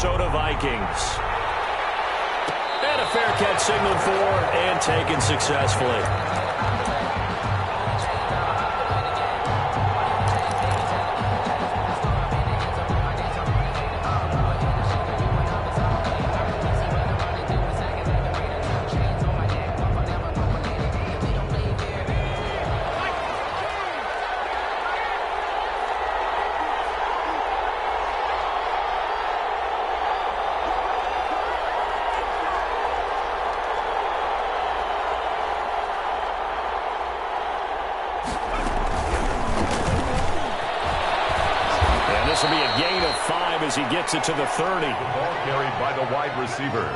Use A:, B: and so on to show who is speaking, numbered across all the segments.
A: Minnesota Vikings. And a fair catch signaled for and taken successfully. This will be a gain of 5 as he gets it to the 30.
B: The ball carried by the wide receiver.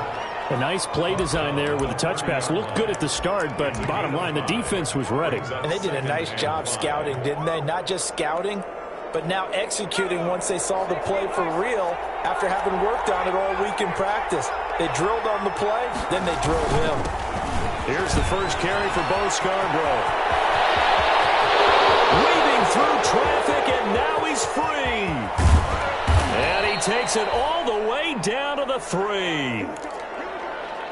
A: A nice play design there with a touch pass. Looked good at the start, but bottom line, the defense was ready.
C: And they did a nice job scouting, didn't they? Not just scouting, but now executing once they saw the play for real after having worked on it all week in practice. They drilled on the play, then they drilled him.
A: Here's the first carry for Bo Scarborough. Weaving through traffic, and now he's free. And he takes it all the way down to the 3.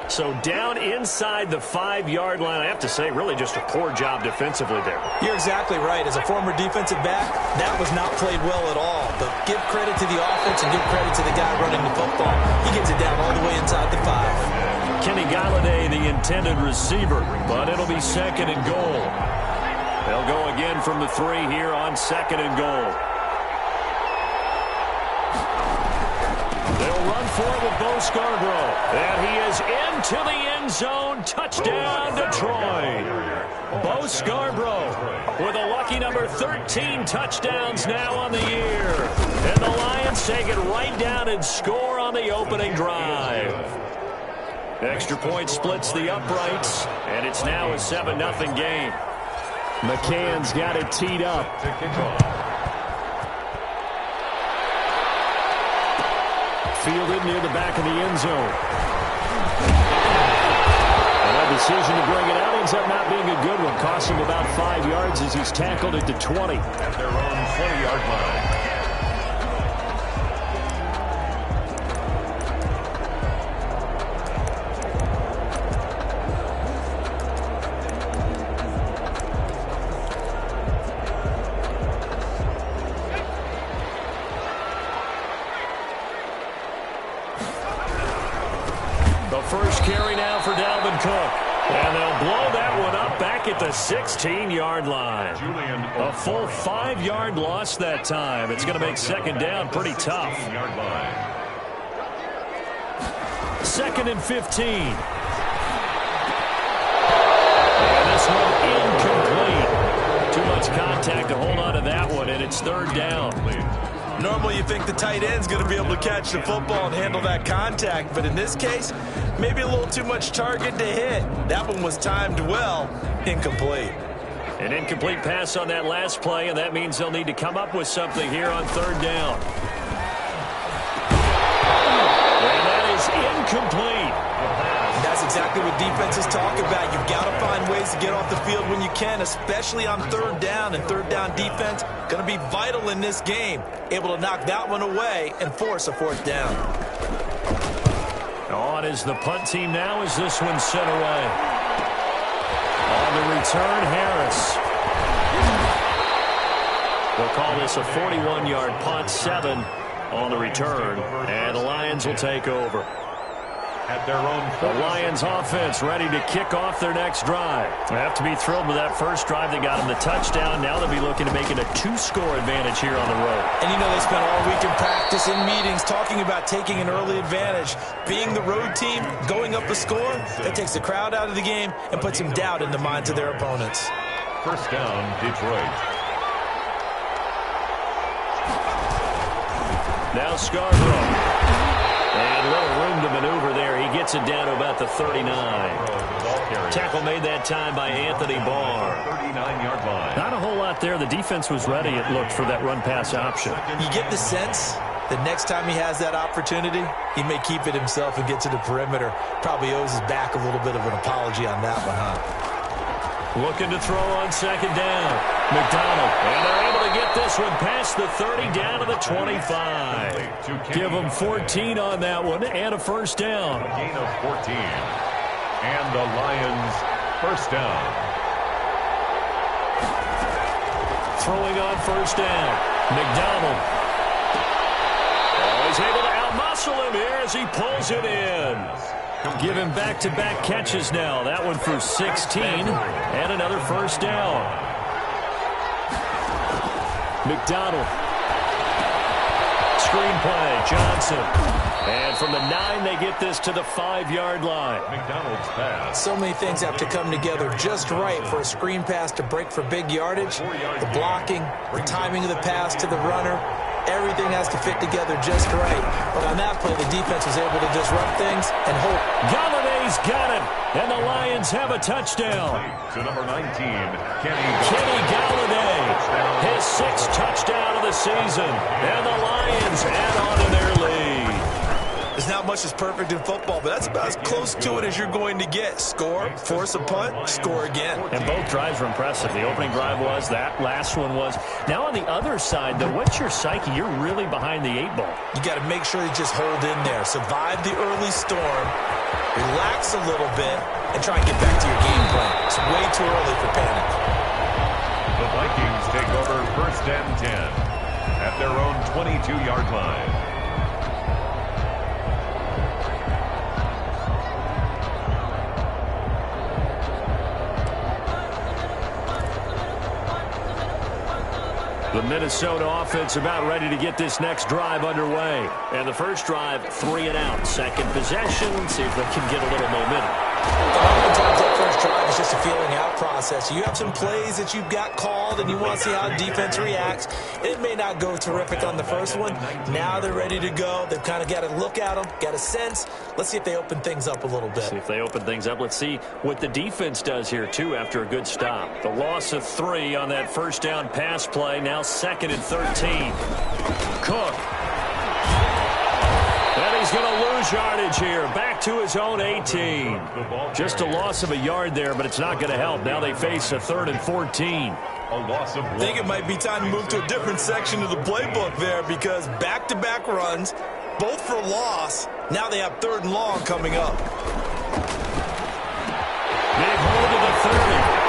A: So down inside the 5-yard line. I have to say, really just a poor job defensively there.
C: You're exactly right. As a former defensive back, that was not played well at all. But give credit to the offense and give credit to the guy running the football. He gets it down all the way inside the 5.
A: Kenny Galladay, the intended receiver, but it'll be 2nd and goal. They'll go again from the 3 here on 2nd and goal. They'll run for it with Bo Scarborough. And he is into the end zone. Touchdown, Detroit. Bo Scarborough with a lucky number 13 touchdowns now on the year. And the Lions take it right down and score on the opening drive. Extra point splits the uprights, and it's now a 7-0 game. McCann's got it teed up. Fielded near the back of the end zone. And that decision to bring it out ends up not being a good one. Costs him about 5 yards as he's tackled at the 20.
B: At their own 20-yard line.
A: First carry now for Dalvin Cook. And they'll blow that one up back at the 16-yard line. A full 5-yard loss that time. It's going to make 2nd down pretty tough. 2nd and 15. And this one incomplete. Too much contact to hold on to that one, and it's 3rd down.
C: Normally you think the tight end's going to be able to catch the football and handle that contact, but in this case, maybe a little too much target to hit. That one was timed well. Incomplete.
A: An incomplete pass on that last play, and that means they'll need to come up with something here on 3rd down. And that is incomplete.
C: That's exactly what defenses talk about. You've got to find ways to get off the field when you can, especially on 3rd down. And 3rd down defense going to be vital in this game. Able to knock that one away and force a 4th down.
A: On is the punt team now as this one's sent away. On the return, Harris. They'll call this a 41-yard punt, 7 on the return, and the Lions will take over.
B: At their own
A: the Lions offense ready to kick off their next drive. They have to be thrilled with that first drive. They got them the touchdown. Now they'll be looking to make it a 2-score advantage here on the road.
C: And you know they spent all week in practice, in meetings, talking about taking an early advantage. Being the road team, going up a score, that takes the crowd out of the game and puts some doubt in the minds of their opponents.
B: First down, Detroit.
A: Now Scarborough. And a little room to maneuver there. He gets it down to about the 39. Tackle made that time by Anthony Barr.
B: 39-yard line.
A: Not a whole lot there. The defense was ready, it looked, for that run-pass option.
C: You get the sense that next time he has that opportunity, he may keep it himself and get to the perimeter. Probably owes his back a little bit of an apology on that one, huh?
A: Looking to throw on 2nd down. McDonald, and they're able to get this one past the 30 down to the 25. Give them 14 on that one and a first down.
B: A gain of 14. And the Lions first down.
A: Throwing on first down. McDonald. Oh, he's able to outmuscle him here as he pulls it in. Give him back-to-back catches now. That one for 16 and another first down. McDonald. Screenplay. Johnson. And from the 9, they get this to the 5-yard line.
B: McDonald's pass.
C: So many things have to come together just right for a screen pass to break for big yardage. The blocking, the timing of the pass to the runner, everything has to fit together just right. But on that play, the defense was able to disrupt things and hope.
A: Galladay's got it, and the Lions have a touchdown.
B: To number 19,
A: Kenny Galladay, his 6th touchdown of the season, and the Lions add on to their lead.
C: There's not much that's perfect in football, but that's about as close to it as you're going to get. Score, force a punt, score again.
A: And both drives were impressive. The opening drive was, that last one was. Now on the other side, though, what's your psyche? You're really behind the 8 ball.
C: You got to make sure you just hold in there. Survive the early storm, relax a little bit, and try and get back to your game plan. It's way too early for panic.
B: The Vikings take over first and 10 at their own 22-yard line.
A: The Minnesota offense about ready to get this next drive underway. And the first drive, 3 and out. Second possession, see if they can get a little momentum.
C: Oftentimes that first drive is just a feeling out process. You have some plays that you've got called and you want to see how defense reacts. It may not go terrific on the first one. Now they're ready to go. They've kind of got to look at them, got a sense. Let's see if they open things up a little bit.
A: See if they open things up. Let's see what the defense does here, too, after a good stop. The loss of 3 on that first down pass play. Now 2nd and 13. Cook. And he's going to lose yardage here. Back to his own 18. Just a loss of a yard there, but it's not going to help. Now they face a 3rd and 14.
B: A loss of 1.
C: I think it might be time to move to a different section of the playbook there because back-to-back runs, both for loss. Now they have 3rd and long coming up.
A: Big hold to the 30.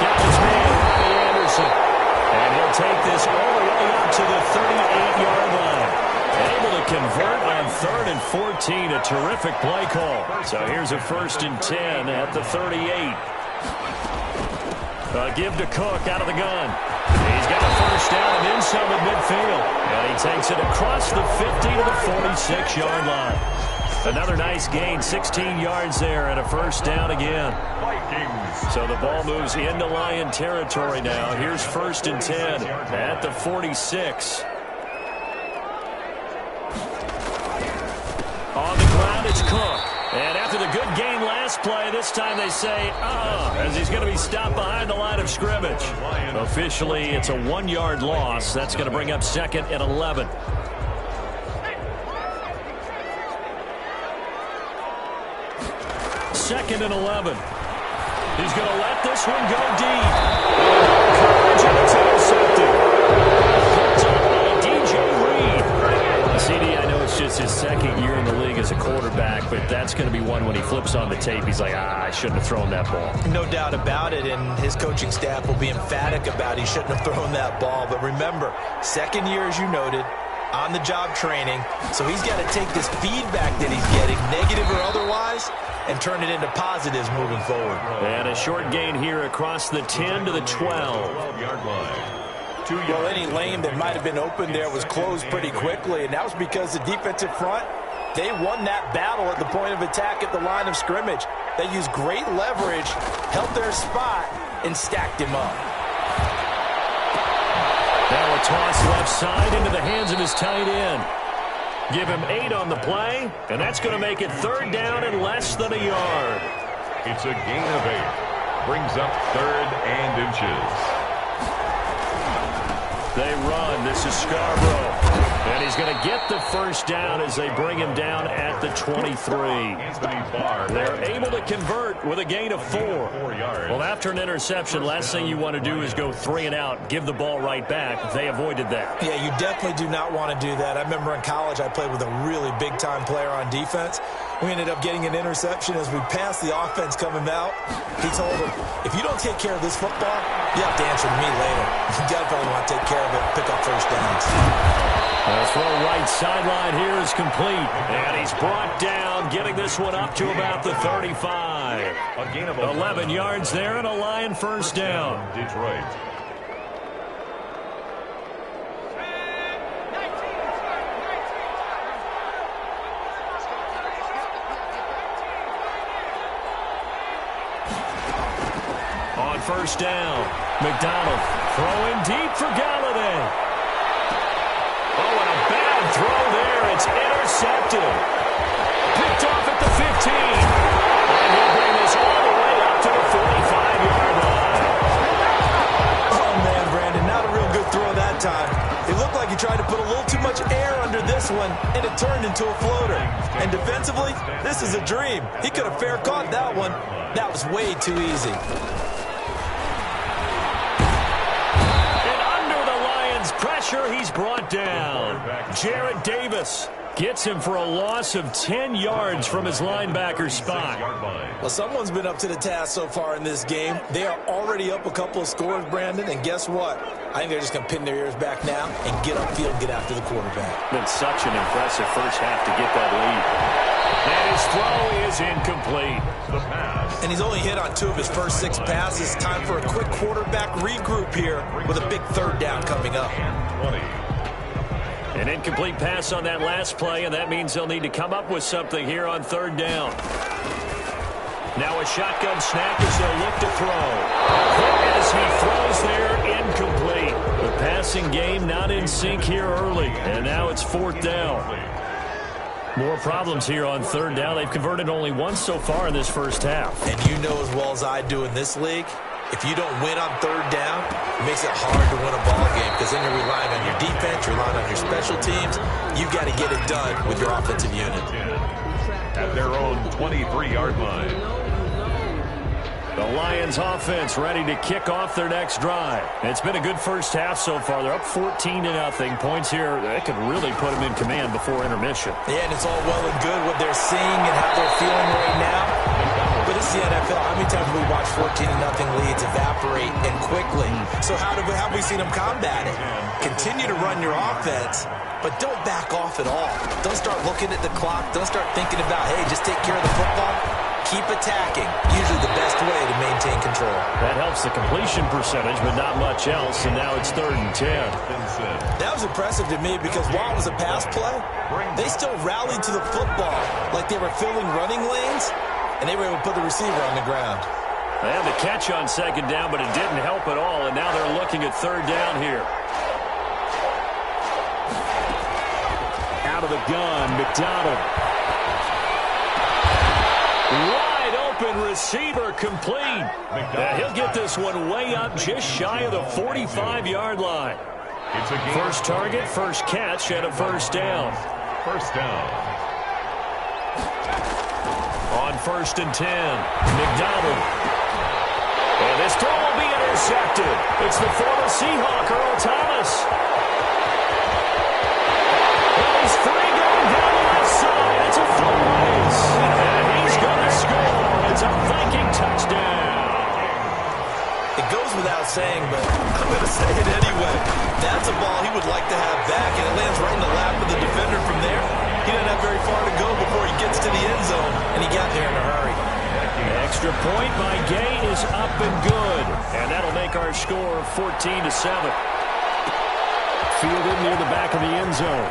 A: Got his man, Robbie Anderson. And he'll take this all the way up to the 38-yard line. Able to convert on 3rd and 14. A terrific play call. So here's a 1st and 10 at the 38. Give to Cook out of the gun. He's got a first down and then some at midfield. And he takes it across the 50 to the 46-yard line. Another nice gain, 16 yards there and a first down again.
B: Vikings.
A: So the ball moves into Lion territory now. Here's 1st and 10 at the 46. On the ground, it's Cook. And after the good game last play, this time they say, as he's going to be stopped behind the line of scrimmage. Officially, it's a 1-yard loss. That's going to bring up 2nd and 11. Second and 11. He's going to let this one go deep. Coverage, and it's intercepted. Picked up by DJ Reed. CD, I know it's just his 2nd year in the league as a quarterback, but that's going to be one when he flips on the tape. He's like, I shouldn't have thrown that ball.
C: No doubt about it, and his coaching staff will be emphatic about he shouldn't have thrown that ball. But remember, 2nd year, as you noted, on-the-job training, so he's got to take this feedback that he's getting, negative or otherwise, and turn it into positives moving forward.
A: And a short gain here across the 10 to the 12.
B: 12-yard line.
C: Well, any lane that might have been open there was closed pretty quickly, and that was because the defensive front, they won that battle at the point of attack at the line of scrimmage. They used great leverage, held their spot, and stacked him up.
A: Now a toss left side into the hands of his tight end. Give him 8 on the play, and that's going to make it 3rd down and less than a yard.
B: It's a gain of 8. Brings up 3rd and inches.
A: They run. This is Scarborough. And he's going to get the first down as they bring him down at the 23. They're able to convert with a gain of 4. Well, after an interception, last thing you want to do is go 3 and out, give the ball right back. They avoided that.
C: Yeah, you definitely do not want to do that. I remember in college I played with a really big-time player on defense. We ended up getting an interception as we passed the offense coming out. He told him, if you don't take care of this football, you have to answer to me later. You definitely want to take care of it, pick up first downs.
A: The throw right sideline here is complete. And he's brought down, getting this one up to about the 35. 11 yards there and a Lion first down.
B: Detroit.
A: On first down, McDonald throwing deep for Galladay. Oh, and a bad throw there. It's intercepted. Picked off at the 15. And he'll bring this all the way up to the 45-yard line.
C: Oh, man, Brandon, not a real good throw that time. It looked like he tried to put a little too much air under this one, and it turned into a floater. And defensively, this is a dream. He could have fair caught that one. That was way too easy.
A: Pressure, he's brought down. Jarrett Davis gets him for a loss of 10 yards from his linebacker spot.
C: Well, someone's been up to the task so far in this game. They are already up a couple of scores, Brandon, and guess what? I think they're just going to pin their ears back now and get upfield and get after the quarterback.
A: Been such an impressive first half to get that lead. And his throw is incomplete.
C: And he's only hit on 2 of his first 6 passes. Time for a quick quarterback regroup here with a big third down coming up.
A: An incomplete pass on that last play, and that means they'll need to come up with something here on third down. Now a shotgun snap as they'll look to throw. As he throws there, incomplete. The passing game not in sync here early, and now it's fourth down. More problems here on third down. They've converted only once so far in this first half.
C: And you know as well as I do in this league, if you don't win on third down, it makes it hard to win a ball game because then you're relying on your defense, you're relying on your special teams. You've got to get it done with your offensive unit.
B: At their own 23-yard line.
A: The Lions offense ready to kick off their next drive. It's been a good first half so far. They're up 14-0. Points here that could really put them in command before intermission.
C: Yeah, and it's all well and good what they're seeing and how they're feeling right now. But it's the NFL. How many times have we watched 14-0 leads evaporate and quickly? So how have we seen them combat it? Continue to run your offense, but don't back off at all. Don't start looking at the clock. Don't start thinking about, hey, just take care of the football. Keep attacking. Usually the best way to maintain control.
A: That helps the completion percentage, but not much else, and now it's 3rd and 10.
C: That was impressive to me because while it was a pass play, they still rallied to the football like they were filling running lanes, and they were able to put the receiver on the ground.
A: They had the catch on second down, but it didn't help at all, and now they're looking at third down here. Out of the gun, McDonald. Wide open receiver complete. He'll get this one way up just shy of the 45-yard line. First target, first catch, and a first down.
B: First down.
A: On 1st and 10, McDonald. And this throw will be intercepted. It's the former Seahawk, Earl Thomas. Well, he's free going down the left side. It's a full race. And he's going to score. It's a Viking touchdown.
C: It goes without saying, but I'm going to say it anyway. That's a ball he would like to have back, and it lands right in the lap of the defender from there. He doesn't have very far to go before he gets to the end zone, and he got there in a hurry.
A: Extra point by Gay is up and good. And that'll make our score 14-7. Fielded near the back of the end zone.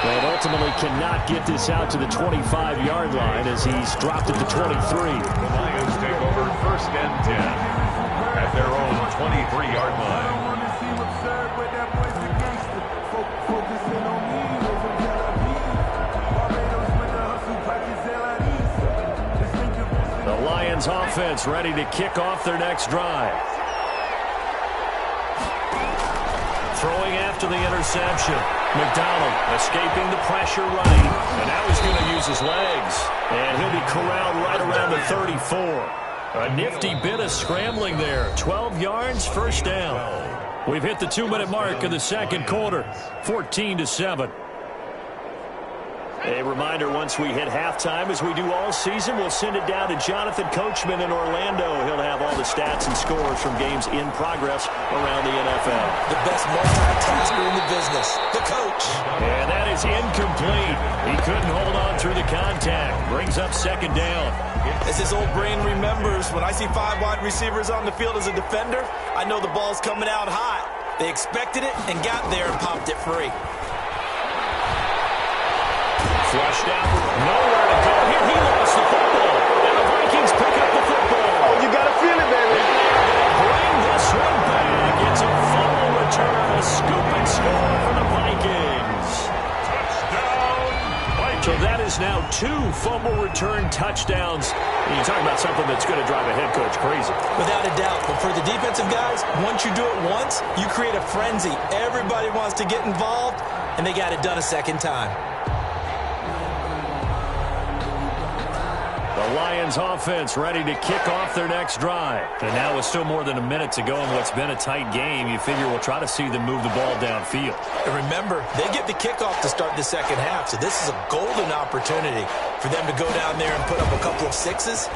A: They ultimately cannot get this out to the 25-yard line as he's dropped at the 23.
B: The Lions take over 1st and 10 at their own 23-yard line.
A: The Lions offense ready to kick off their next drive. Throwing after the interception. McDonald escaping the pressure right. And now he's going to use his legs. And he'll be corralled right around the 34. A nifty bit of scrambling there. 12 yards, first down. We've hit the 2-minute mark of the second quarter. 14-7. A reminder, once we hit halftime, as we do all season, we'll send it down to Jonathan Coachman in Orlando. He'll have all the stats and scores from games in progress around the NFL.
C: The best multitasker in the business, the coach.
A: And that is incomplete. He couldn't hold on through the contact. Brings up second down.
C: As his old brain remembers, when I see 5 wide receivers on the field as a defender, I know the ball's coming out hot. They expected it and got there and popped it free.
A: Flushed out, nowhere to go here. He lost the football. And the Vikings pick up the football.
D: Oh, you got to feel it, baby.
A: Bring this one back. It's a fumble return. A scoop and score for the Vikings.
B: Touchdown, Vikings.
A: So that is now 2 fumble return touchdowns. You talk about something that's going to drive a head coach crazy.
C: Without a doubt. But for the defensive guys, once you do it once, you create a frenzy. Everybody wants to get involved, and they got it done a second time.
A: The Lions offense ready to kick off their next drive. And now with still more than a minute to go in what's been a tight game, you figure we'll try to see them move the ball downfield.
C: And remember, they get the kickoff to start the second half, so this is a golden opportunity for them to go down there and put up a couple of sixes,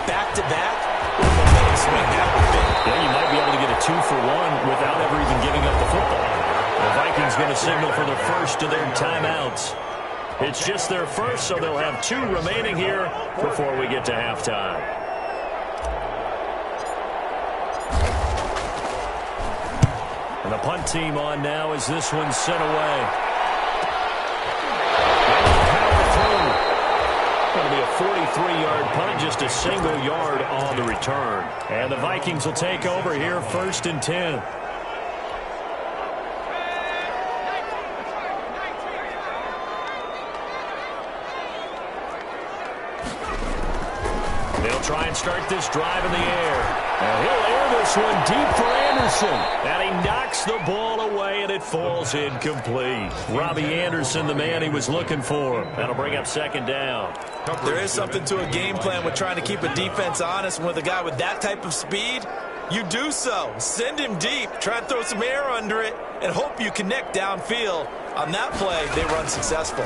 C: back-to-back. What a momentum swing that would be.
A: Yeah, you might be able to get a 2-for-1 without ever even giving up the football. The Vikings going to signal for the first of their timeouts. It's just their first, so they'll have 2 remaining here before we get to halftime. And the punt team on now as this one's sent away. Power through. That'll be a 43-yard punt, just a single yard on the return. And the Vikings will take over here, 1st and 10. Try and start this drive in the air. And he'll air this one deep for Anderson. And he knocks the ball away, and it falls incomplete. Robbie Anderson, the man he was looking for. That'll bring up second down.
C: There is something to a game plan with trying to keep a defense honest. And with a guy with that type of speed, you do so. Send him deep. Try and throw some air under it and hope you connect downfield. On that play, they were unsuccessful.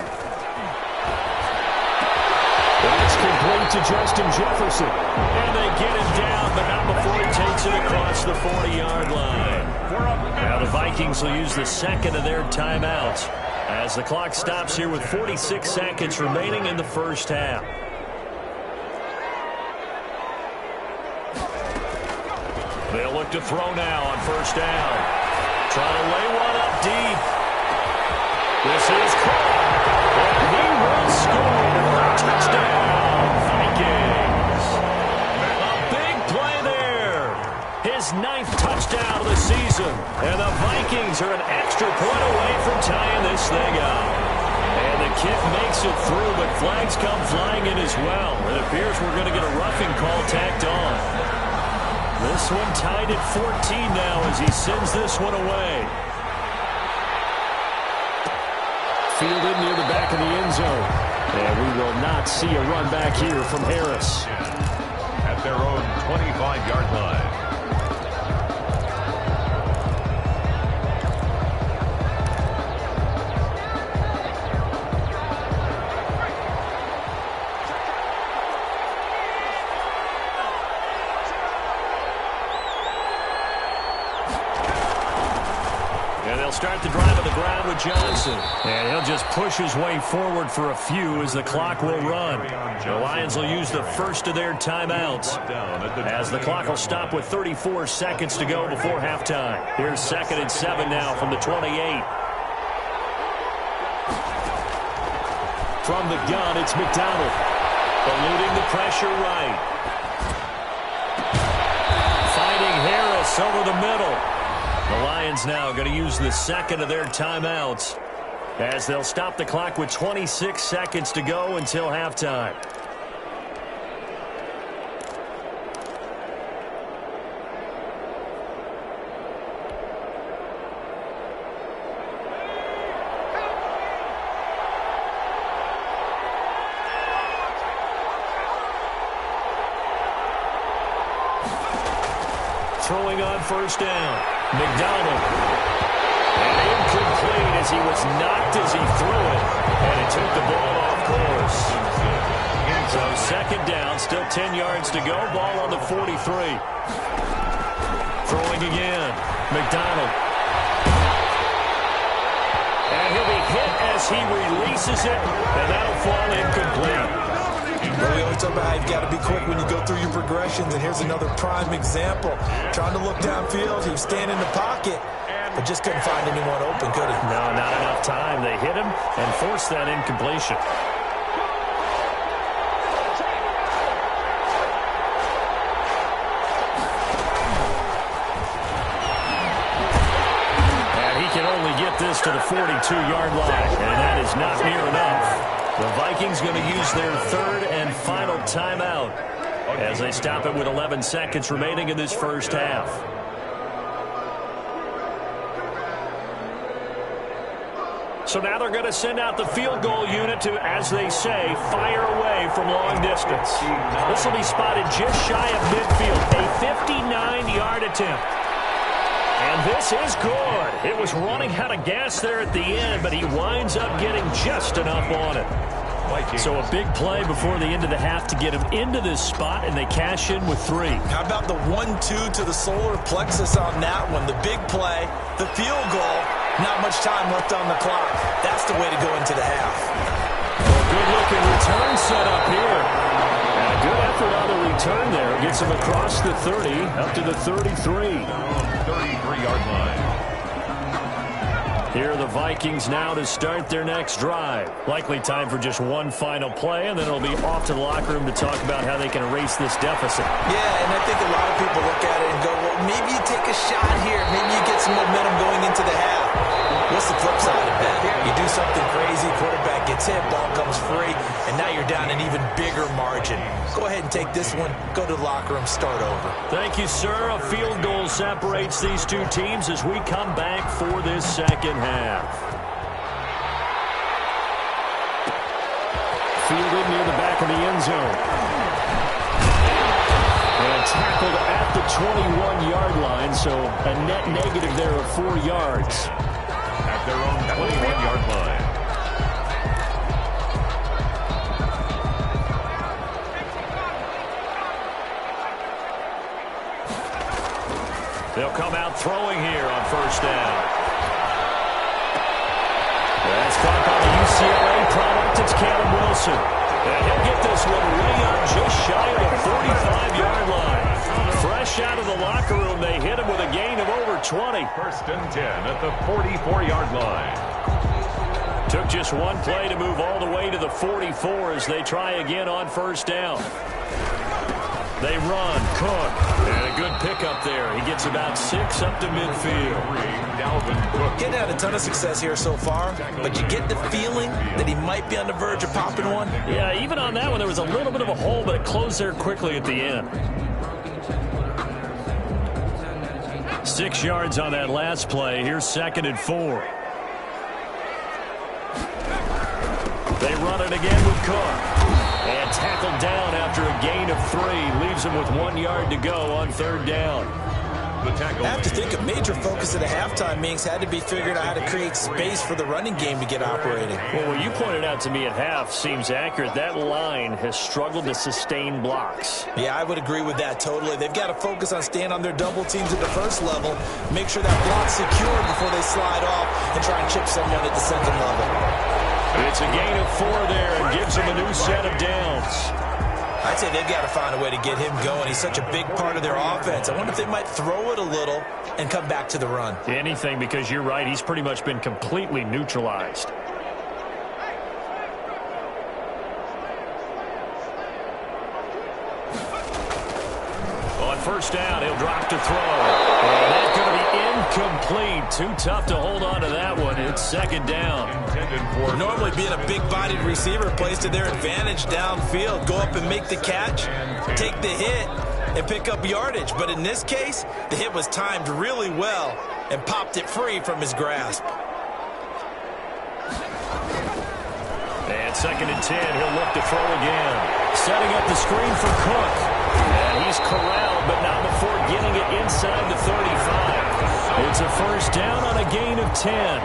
A: It's complete to Justin Jefferson. And they get him down, but not before he takes it across the 40-yard line. Now the Vikings will use the second of their timeouts as the clock stops here with 46 seconds remaining in the first half. They'll look to throw now on first down. Trying to lay one up deep. This is caught. And he will score. Touchdown, Vikings. A big play there. His 9th touchdown of the season. And the Vikings are an extra point away from tying this thing up. And the kick makes it through, but flags come flying in as well. It appears we're going to get a roughing call tacked on. This one tied at 14 now as he sends this one away. Fielded near the back of the end zone. And we will not see a run back here from Harris.
B: At their own 25-yard line.
A: Start the drive on the ground with Johnson. And he'll just push his way forward for a few as the clock will run. The Lions will use the first of their timeouts as the clock will stop with 34 seconds to go before halftime. Here's 2nd and 7 now from the 28. From the gun, it's McDonald. Eluding the pressure right. Finding Harris over the middle. The Lions now going to use the second of their timeouts as they'll stop the clock with 26 seconds to go until halftime. throwing on first down. McDonald. And incomplete as he was knocked as he threw it. And it took the ball off course. So second down, still 10 yards to go. Ball on the 43. Throwing again. McDonald. And he'll be hit as he releases it. And that'll fall incomplete.
C: Well, we always talk about how you've got to be quick when you go through your progressions, and here's another prime example. Trying to look downfield, he was standing in the pocket, but just couldn't find anyone open, could he?
A: No, not enough time. They hit him and forced that incompletion. And he can only get this to the 42-yard line, and that is not near enough. The Vikings going to use their third and final timeout as they stop it with 11 seconds remaining in this first half. So now they're going to send out the field goal unit to, as they say, fire away from long distance. This will be spotted just shy of midfield, a 59-yard attempt. And this is good. It was running out of gas there at the end, but he winds up getting just enough on it. So a big play before the end of the half to get him into this spot, and they cash in with 3.
C: How about the 1-2 to the solar plexus on that one? The big play, the field goal, not much time left on the clock. That's the way to go into the half.
A: Good-looking return set up here. And a good effort on the return there. Gets him across the 30, up to the 33.
B: 33-yard line.
A: Here are the Vikings now to start their next drive. Likely time for just one final play, and then it'll be off to the locker room to talk about how they can erase this deficit.
C: Yeah, and I think a lot of people look at it and go, well, maybe you take a shot here. Maybe you get some momentum going into the half. What's the flip side of that? You do something crazy, quarterback gets hit, ball comes free, and now you're down an even bigger margin. Go ahead and take this one, go to the locker room, start over.
A: Thank you, sir. A field goal separates these two teams as we come back for this second half. Fielded near the back of the end zone. And tackled at the 21-yard line, so a net negative there of 4 yards.
B: At their own 21-yard line.
A: They'll come out throwing here on first down. That's caught by the UCLA product. It's Caleb Wilson. And he'll get this one way up just shy of the 45-yard line. Fresh out of the locker room, they hit him with a gain of over 20.
B: First and 10 at the 44-yard line.
A: Took just one play to move all the way to the 44 as they try again on first down. They run, Cook, and a good pickup there. He gets about 6 up to midfield.
C: Getting had a ton of success here so far, but you get the feeling that he might be on the verge of popping one.
A: Yeah, even on that one, there was a little bit of a hole, but it closed there quickly at the end. 6 yards on that last play. Here's 2nd and 4. They run it again with Cook. And tackled down after a gain of 3. Leaves him with 1 yard to go on third down.
B: The tackle.
C: I have to think a major focus at the halftime means had to be figuring out how to create space for the running game to get operating.
A: Well, what you pointed out to me at half seems accurate. That line has struggled to sustain blocks.
C: Yeah, I would agree with that totally. They've got to focus on staying on their double teams at the first level, make sure that block's secure before they slide off and try and chip someone at the second level.
A: It's a gain of 4 there and gives them a new set of downs.
C: I'd say they've got to find a way to get him going. He's such a big part of their offense. I wonder if they might throw it a little and come back to the run.
A: Anything, because you're right. He's pretty much been completely neutralized. On first down, he'll drop to throw. And that's going to be incomplete. Too tough to hold on to that one. It's 2nd down.
C: Normally being a big-bodied receiver plays to their advantage downfield. Go up and make the catch, take the hit, and pick up yardage. But in this case, the hit was timed really well and popped it free from his grasp.
A: And 2nd and 10, he'll look to throw again. Setting up the screen for Cook. And he's corralled, but not before getting it inside the 35. It's a first down on a gain of 10.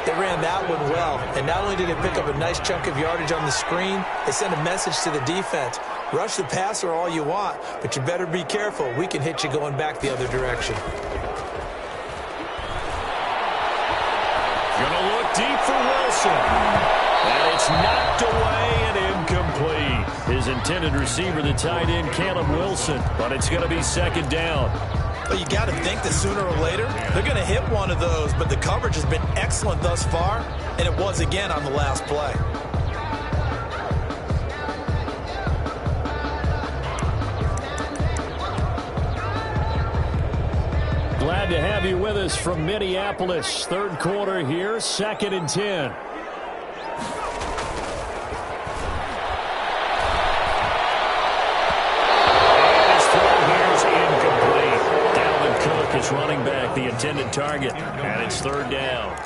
C: They ran that one well, and not only did they pick up a nice chunk of yardage on the screen, they sent a message to the defense. Rush the passer all you want, but you better be careful. We can hit you going back the other direction.
A: Gonna look deep for Wilson. And it's knocked away and incomplete. His intended receiver, the tight end, Caleb Wilson. But it's going to be second down.
C: Well, you got to think that sooner or later, they're going to hit one of those. But the coverage has been excellent thus far, and it was again on the last play.
A: Glad to have you with us from Minneapolis. Third quarter here, 2nd and 10. Is running back the intended target, and it's third down.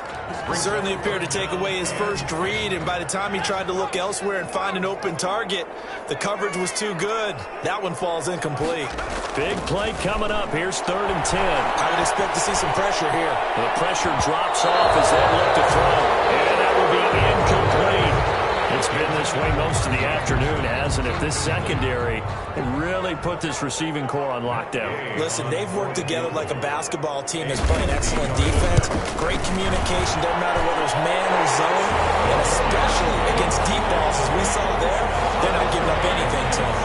C: Certainly appeared to take away his first read, and by the time he tried to look elsewhere and find an open target, the coverage was too good. That one falls incomplete.
A: Big play coming up. Here's 3rd and 10.
C: I would expect to see some pressure here.
A: The pressure drops off as they look to throw, and that will be incomplete. It's been this way most of the afternoon, hasn't it? This secondary really put this receiving core on lockdown.
C: Listen, they've worked together like a basketball team that's playing excellent defense. Great communication, doesn't matter whether it's man or zone. And especially against deep balls, as we saw there, they're not giving up anything to them.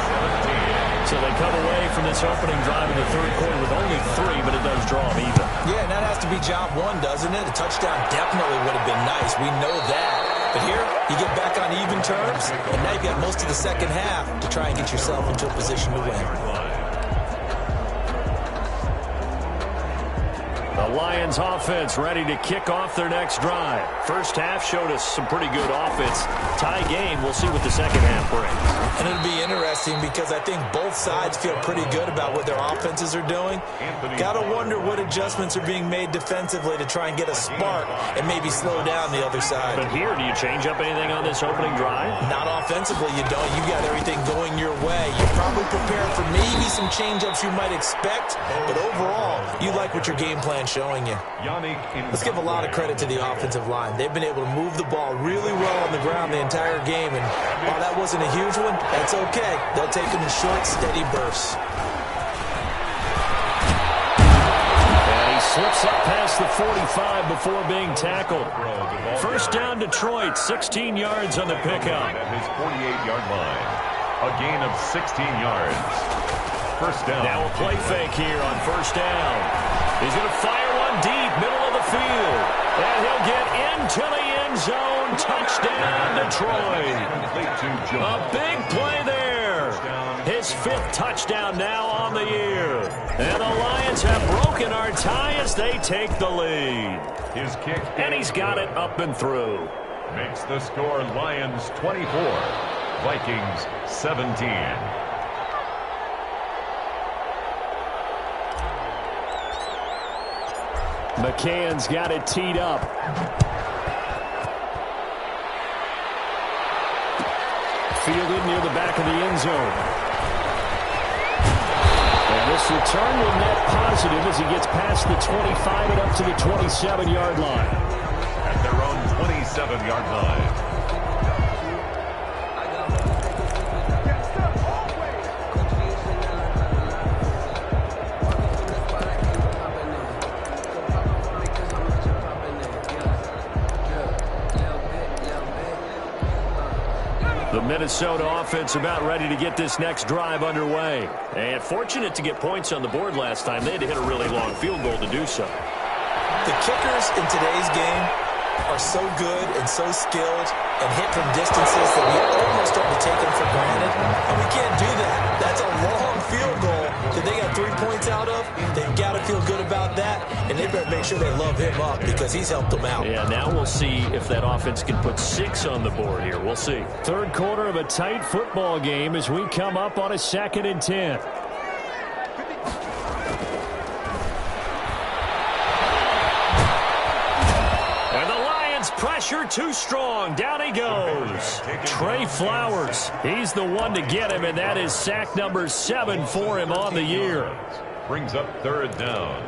A: So they come away from this opening drive in the third quarter with only 3, but it does draw them even.
C: Yeah, and that has to be job one, doesn't it? A touchdown definitely would have been nice. We know that. But here, you get back on even terms, and now you've got most of the second half to try and get yourself into a position to win.
A: The Lions offense ready to kick off their next drive. First half showed us some pretty good offense. Tie game, we'll see what the second half brings.
C: And it'll be interesting because I think both sides feel pretty good about what their offenses are doing. Got to wonder what adjustments are being made defensively to try and get a spark and maybe slow down the other side.
A: But here, do you change up anything on this opening drive?
C: Not offensively, you don't. You got everything going your way. You're probably prepared for maybe some change-ups you might expect, but overall, you like what your game plan showing you. Let's give a lot of credit to the offensive line. They've been able to move the ball really well on the ground the entire game, and while that wasn't a huge one, that's okay. They'll take them in short, steady bursts.
A: And he slips up past the 45 before being tackled. First down, Detroit, 16 yards on the pickup.
B: At his 48-yard line, a gain of 16 yards. First down.
A: Now a play fake here on first down. He's going to fire one deep, middle of the field. And he'll get into the end zone. Touchdown, Detroit. A big play there. His 5th touchdown now on the year. And the Lions have broken our tie as they take the lead.
B: His kick.
A: And he's got it up and through.
B: Makes the score Lions 24, Vikings 17.
A: McCann's got it teed up. Fielded near the back of the end zone. And this return will net positive as he gets past the 25 and up to the 27-yard line.
B: At their own 27-yard line.
A: The Minnesota offense about ready to get this next drive underway. And fortunate to get points on the board last time. They had to hit a really long field goal to do so.
C: The kickers in today's game are so good and so skilled and hit from distances that we almost start to take them for granted. And we can't do that. That's a long field goal that they got 3 points out of. They've got to feel good about that, and they better make sure they love him up because he's helped them out.
A: Yeah, now we'll see if that offense can put 6 on the board here. We'll see. Third quarter of a tight football game as we come up on a 2nd and 10. pressure too strong. Down he goes. Trey Flowers. He's the one to get him, and that is sack number 7 for him on the year.
B: Brings up third down.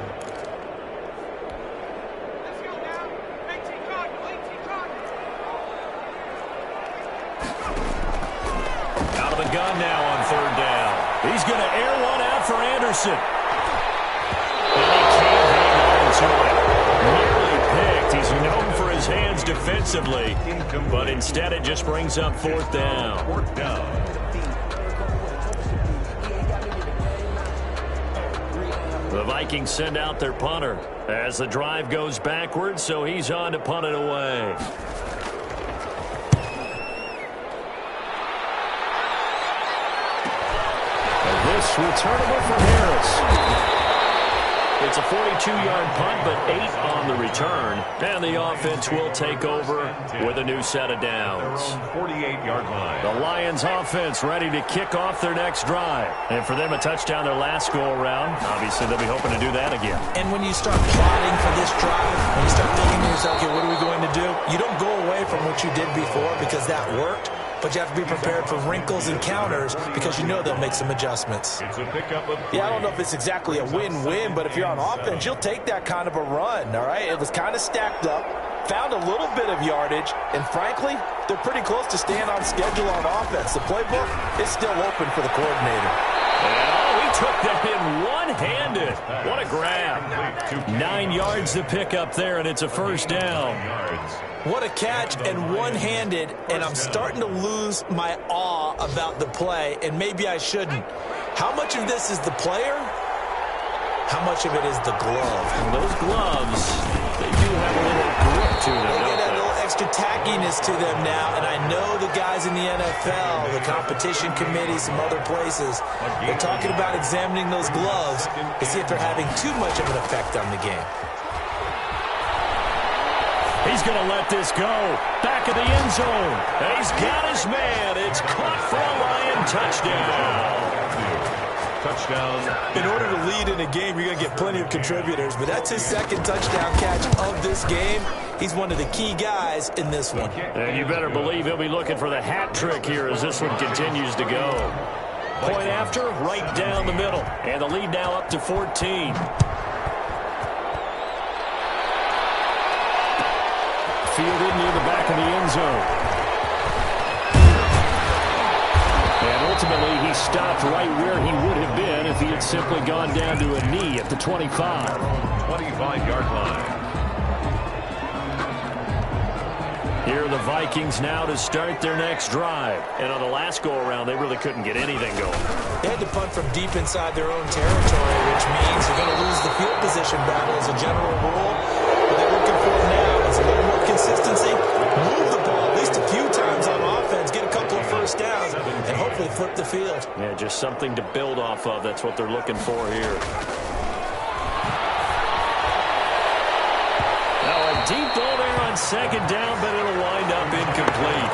A: Out of the gun now on third down. He's going to air one out for Anderson. And he can't hang on to it. Nearly picked. He's known for his hands defensively, but instead it just brings up fourth down.
B: Fourth down.
A: The Vikings send out their punter as the drive goes backwards, so he's on to punt it away. And this returnable for Harris. It's a 42-yard punt, but 8 on the return. And the offense will take over with a new set of downs.
B: 48-yard line.
A: The Lions offense ready to kick off their next drive. And for them, a touchdown their last go-around. Obviously, they'll be hoping to do that again.
C: And when you start plotting for this drive, when you start thinking to yourself, okay, what are we going to do? You don't go away from what you did before because that worked. But you have to be prepared for wrinkles and counters because you know they'll make some adjustments.
B: It's a pickup of 3.
D: Yeah, I don't know if it's exactly a win-win, but if you're on offense, you'll take that kind of a run, all right? It was kind of stacked up, found a little bit of yardage, and frankly, they're pretty close to staying on schedule on offense. The playbook is still open for the coordinator.
A: Oh, he took that in one-handed. What a grab. 9 yards to pick up there, and it's a first down.
C: What a catch and one-handed, and I'm starting to lose my awe about the play, and maybe I shouldn't. How much of this is the player? How much of it is the glove?
A: Well, those gloves, they do have a little grip to them,
C: They get
A: don't
C: that
A: they?
C: little extra tackiness to them now, and I know the guys in the NFL, the competition committee, some other places, they're talking about examining those gloves to see if they're having too much of an effect on the game.
A: He's going to let this go. Back of the end zone. He's got his man. It's caught for a Lion touchdown.
B: Touchdown.
C: In order to lead in a game, you're going to get plenty of contributors, but that's his second touchdown catch of this game. He's one of the key guys in this one.
A: And you better believe he'll be looking for the hat trick here as this one continues to go. Point after, right down the middle. And the lead now up to 14. Fielded near the back of the end zone. And ultimately, he stopped right where he would have been if he had simply gone down to a knee at the 25.
B: 25-yard line.
A: Here are the Vikings now to start their next drive. And on the last go-around, they really couldn't get anything going.
C: They had to punt from deep inside their own territory, which means you're going to lose the field position battle as a general rule. What they're looking for now is a little more consistency. Move the ball at least a few times on offense, get a couple of first downs, and hopefully flip the field.
A: Yeah, just something to build off of. That's what they're looking for here. Now a deep ball there on second down, but it'll wind up incomplete.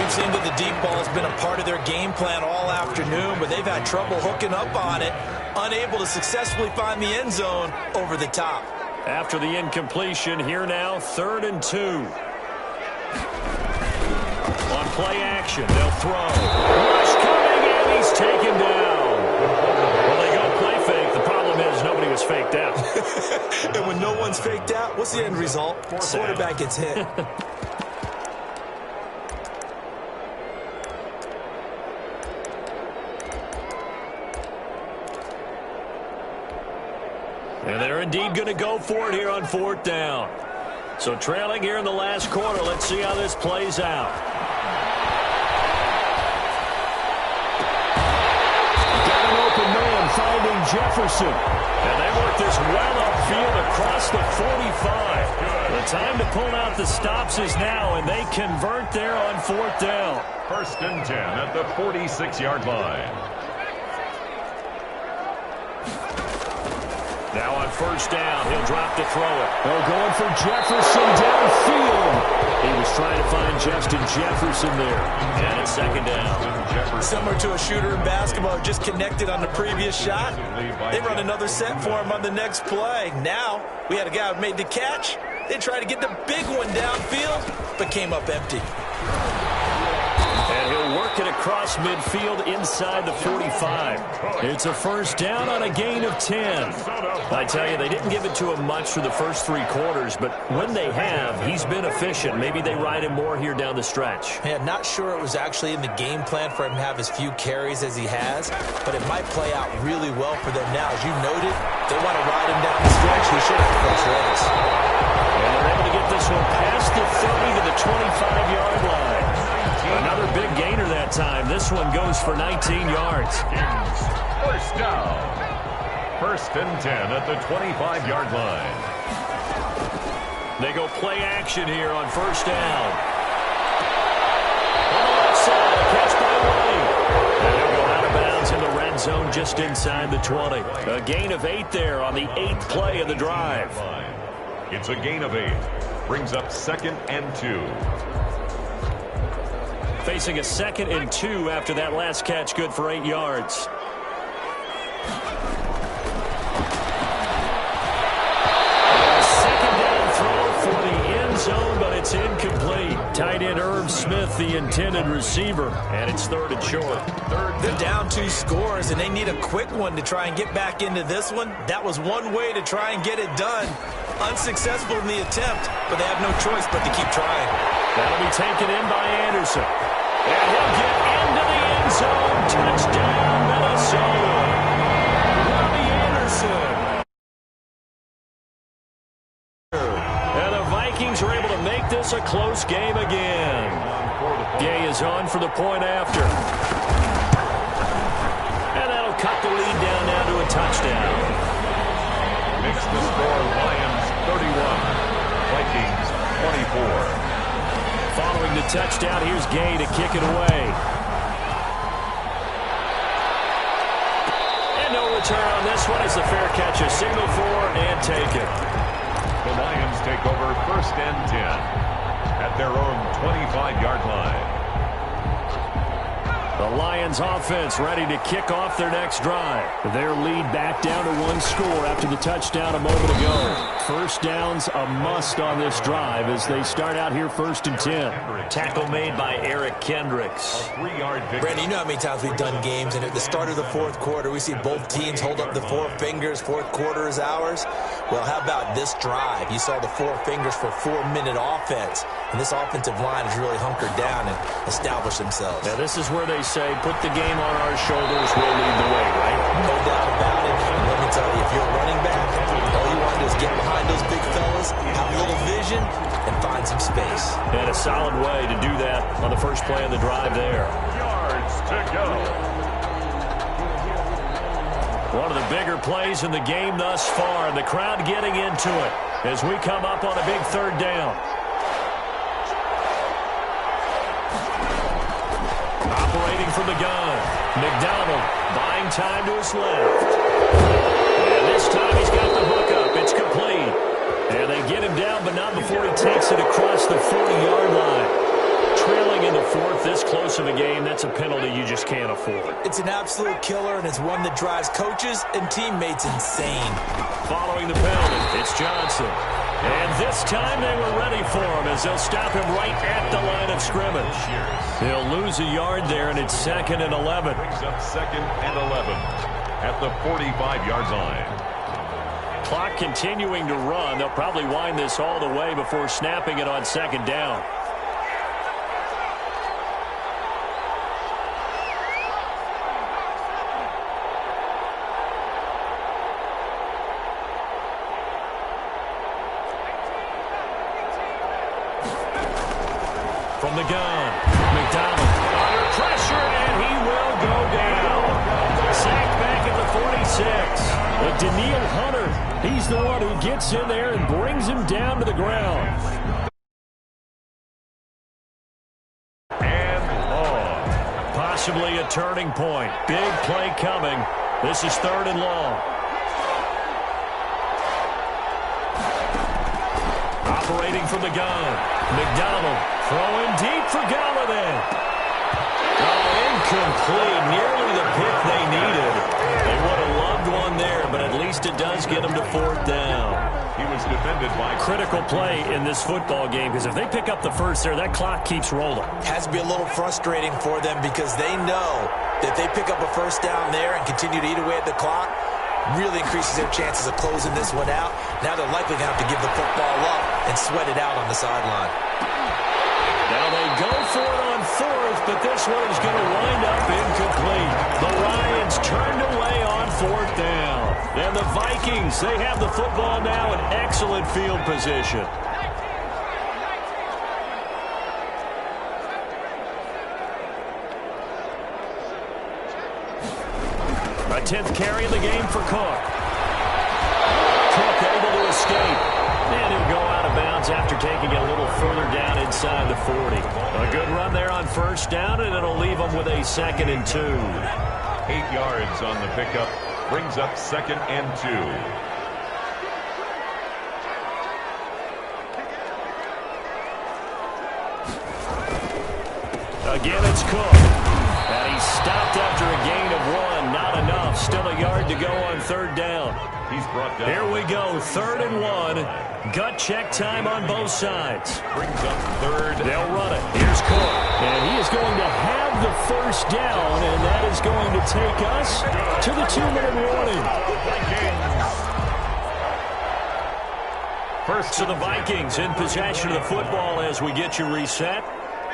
C: We've seen that the deep ball has been a part of their game plan all afternoon, but they've had trouble hooking up on it, unable to successfully find the end zone over the top.
A: After the incompletion, here now, 3rd and 2. On play action, they'll throw. Rush coming, and he's taken down. Well, they go play fake. The problem is nobody was faked out.
C: And when no one's faked out, what's the end result? Quarterback gets hit.
A: And they're indeed going to go for it here on 4th down. So trailing here in the last quarter. Let's see how this plays out. Got an open man finding Jefferson. And they work this well upfield across the 45. The time to pull out the stops is now, and they convert there on 4th down.
B: 1st and 10 at the 46-yard line.
A: Now on 1st down, he'll drop to throw it. They're going for Jefferson downfield. He was trying to find Justin Jefferson there. And it's 2nd down.
C: Similar to a shooter in basketball, just connected on the previous shot. They run another set for him on the next play. Now, we had a guy who made the catch, They tried to get the big one downfield, but came up empty.
A: And he'll work it across midfield inside the 45. It's a first down on a gain of 10. I tell you, they didn't give it to him much for the first 3 quarters, but when they have, he's been efficient. Maybe they ride him more here down the stretch.
C: Yeah, not sure it was actually in the game plan for him to have as few carries as he has, but it might play out really well for them now. As you noted, they want to ride him down the stretch. He should have fresh legs.
A: And they're able to get this one past the 30 to the 25-yard line. Another big gainer that time. This one goes for 19 yards.
B: First down. First and 10 at the 25-yard line.
A: They go play action here on first down. On the left side, a catch by White. And they'll go out of bounds in the red zone just inside the 20. A gain of 8 there on the 8th play of the drive.
B: It's a gain of 8. Brings up 2nd and 2.
A: Facing a 2nd and 2 after that last catch, good for 8 yards. Second down throw for the end zone, but it's incomplete. Tight end Irv Smith, the intended receiver, and it's 3rd and short.
C: They're down 2 scores, and they need a quick one to try and get back into this one. That was one way to try and get it done. Unsuccessful in the attempt, but they have no choice but to keep trying.
A: That'll be taken in by Anderson. And he'll get into the end zone. Touchdown, Minnesota. Robbie Anderson. And the Vikings are able to make this a close game again. Gay is on for the point after. And that'll cut the lead down now to a touchdown.
B: Makes the score Lions 31, Vikings 24.
A: Following the touchdown, here's Gay to kick it away. And no return on this one. It's a fair catch, a signal for and take it.
B: The Lions take over 1st and 10 at their own 25-yard line.
A: The Lions offense ready to kick off their next drive. Their lead back down to 1 score after the touchdown a moment ago. First down's a must on this drive as they start out here 1st and 10. Tackle made by Eric Kendricks.
B: A 3-yard victory.
C: Brandon, you know how many times we've done games, and at the start of the 4th quarter, we see both teams hold up the 4 fingers, 4th quarter is ours. Well, how about this drive? You saw the 4 fingers for 4-minute offense, and this offensive line has really hunkered down and established themselves.
A: Now, this is where they say, put the game on our shoulders, we'll lead the way, right?
C: No doubt about it. And let me tell you, if you're a running back, all you want to do is get behind those big fellas, have a little vision, and find some space.
A: And a solid way to do that on the first play of the drive there.
B: Yards to go.
A: One of the bigger plays in the game thus far, and the crowd getting into it as we come up on a big 3rd down. Operating from the gun, McDonald buying time to his left. And this time he's got the hook up. It's complete. And they get him down, but not before he takes it across the 40-yard line. Trailing in the 4th, this close of a game, that's a penalty you just can't afford.
C: It's an absolute killer, and it's one that drives coaches and teammates insane.
A: Following the penalty, it's Johnson. And this time they were ready for him as they'll stop him right at the line of scrimmage. They'll lose a yard there, and it's 2nd and 11.
B: Brings up 2nd and 11 at the 45-yard line.
A: Clock continuing to run. They'll probably wind this all the way before snapping it on 2nd down. From the gun, McDonald under pressure, and he will go down. Sacked back at the 46. But Daniil Hunter, he's the one who gets in there and brings him down to the ground.
B: And long.
A: Possibly a turning point. Big play coming. This is 3rd and long. Operating from the gun. McDonald throwing deep for Galladay. Oh, incomplete. Nearly the pick they needed. They would have loved one there, but at least it does get them to 4th down.
B: He was defended by...
A: Critical play in this football game, because if they pick up the first there, that clock keeps rolling.
C: Has to be a little frustrating for them because they know that they pick up a first down there and continue to eat away at the clock, really increases their chances of closing this one out. Now they're likely going to have to give the football up and sweat it out on the sideline.
A: Now they go for it on fourth, but this one is going to wind up incomplete. The Lions turned away on fourth down. And the Vikings, they have the football now in excellent field position. A 10th carry of the game for Cook. Cook able to escape. And he'll go out of bounds after taking it a little further down inside the 40. A good run there on first down, and it'll leave them with a 2nd and 2.
B: 8 yards on the pickup. Brings up 2nd and 2.
A: Again, it's Cook. And he's stopped after a gain of 1. Not enough. Still a yard to go on third down.
B: He's brought down.
A: Here we go. 3rd and 1. Gut check time on both sides.
B: Brings up 3rd.
A: They'll run it. Here's Cook. And he is going to have the first down, and that is going to take us to the 2-minute warning. First to the Vikings in possession of the football as we get you reset.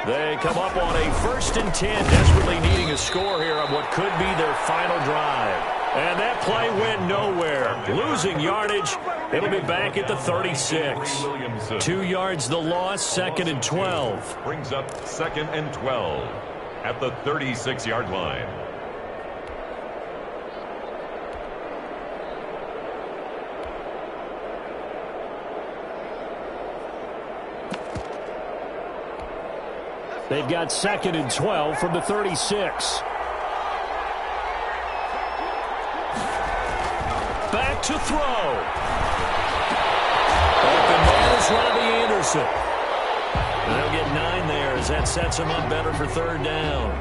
A: They come up on a 1st and 10, desperately needing a score here on what could be their final drive. And that play went nowhere. Losing yardage. It'll be back at the 36. 2 yards the loss, 2nd and 12.
B: Brings up 2nd and 12 at the 36-yard line.
A: They've got 2nd and 12 from the 36. Back to throw. Open man is Robbie Anderson. They'll get 9 there as that sets them up better for 3rd down.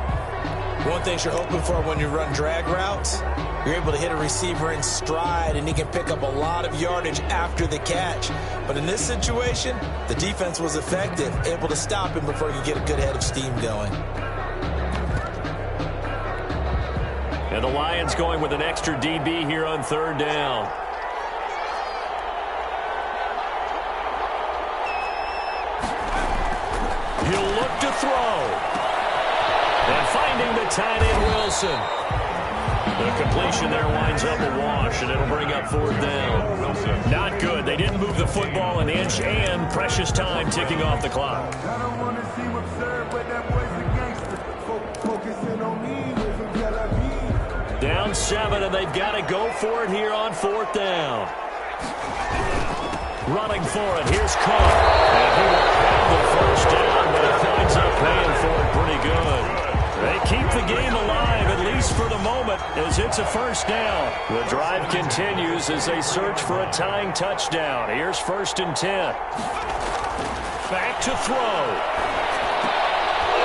C: One thing you're hoping for when you run drag routes, you're able to hit a receiver in stride and he can pick up a lot of yardage after the catch. But in this situation, the defense was effective, able to stop him before he could get a good head of steam going.
A: And the Lions going with an extra DB here on 3rd down. He'll look to throw. And finding the tight end, Wilson. The completion there winds up a wash, and it'll bring up 4th down. Wilson. Not good. They didn't move the football an inch, and precious time ticking off the clock.
E: I don't want to see absurd, but that boy's a gangster. Focusing on me with a Tel Aviv.
A: Down 7, and they've got to go for it here on 4th down. Running for it. Here's Cook. And he will have the first down, but it winds up paying for it pretty good. They keep the game alive, at least for the moment, as it's a 1st down. The drive continues as they search for a tying touchdown. Here's 1st and 10. Back to throw.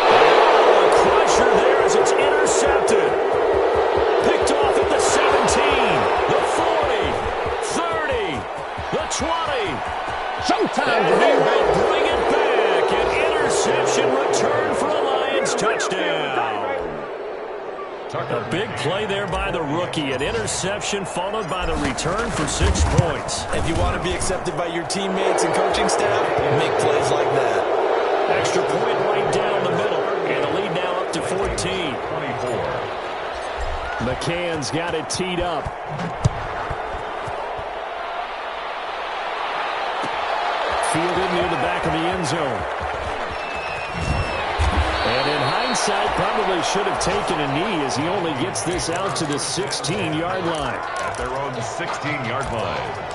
A: Oh, a crusher there as it's intercepted. Picked off at the 17, the 40, 30, the 20.
F: Showtime!
A: And he will bring it back. An interception return for a Lions touchdown. A big play there by the rookie. An interception followed by the return for 6 points.
C: If you want to be accepted by your teammates and coaching staff, make plays like that.
A: Extra point right down the middle. And the lead now up to 14.
B: 24.
A: McCann's got it teed up. Fielded near the back of the end zone. And in hindsight, probably should have taken a knee as he only gets this out to the 16-yard line.
B: At their own 16-yard line.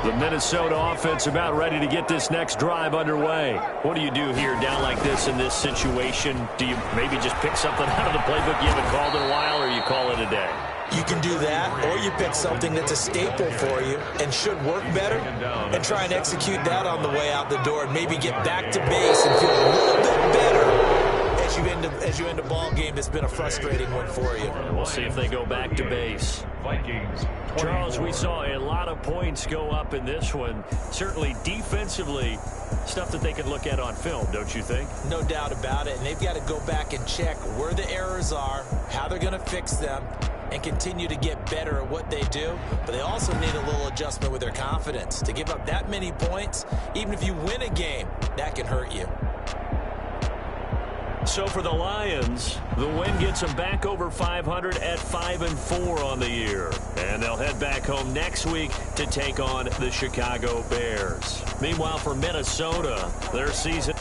A: The Minnesota offense about ready to get this next drive underway. What do you do here down like this in this situation? Do you maybe just pick something out of the playbook you haven't called in a while, or you call it a day?
C: You can do that, or you pick something that's a staple for you and should work better and try and execute that on the way out the door and maybe get back to base and feel a little bit better as as you end a ball game that's been a frustrating one for you.
A: We'll see if they go back to base.
B: Vikings, 24.
A: Charles, we saw a lot of points go up in this one. Certainly defensively, stuff that they could look at on film, don't you think?
C: No doubt about it. And they've got to go back and check where the errors are, how they're going to fix them, and continue to get better at what they do. But they also need a little adjustment with their confidence. To give up that many points, even if you win a game, that can hurt you.
A: So for the Lions, the win gets them back over 500 at 5-4 on the year. And they'll head back home next week to take on the Chicago Bears. Meanwhile, for Minnesota, their season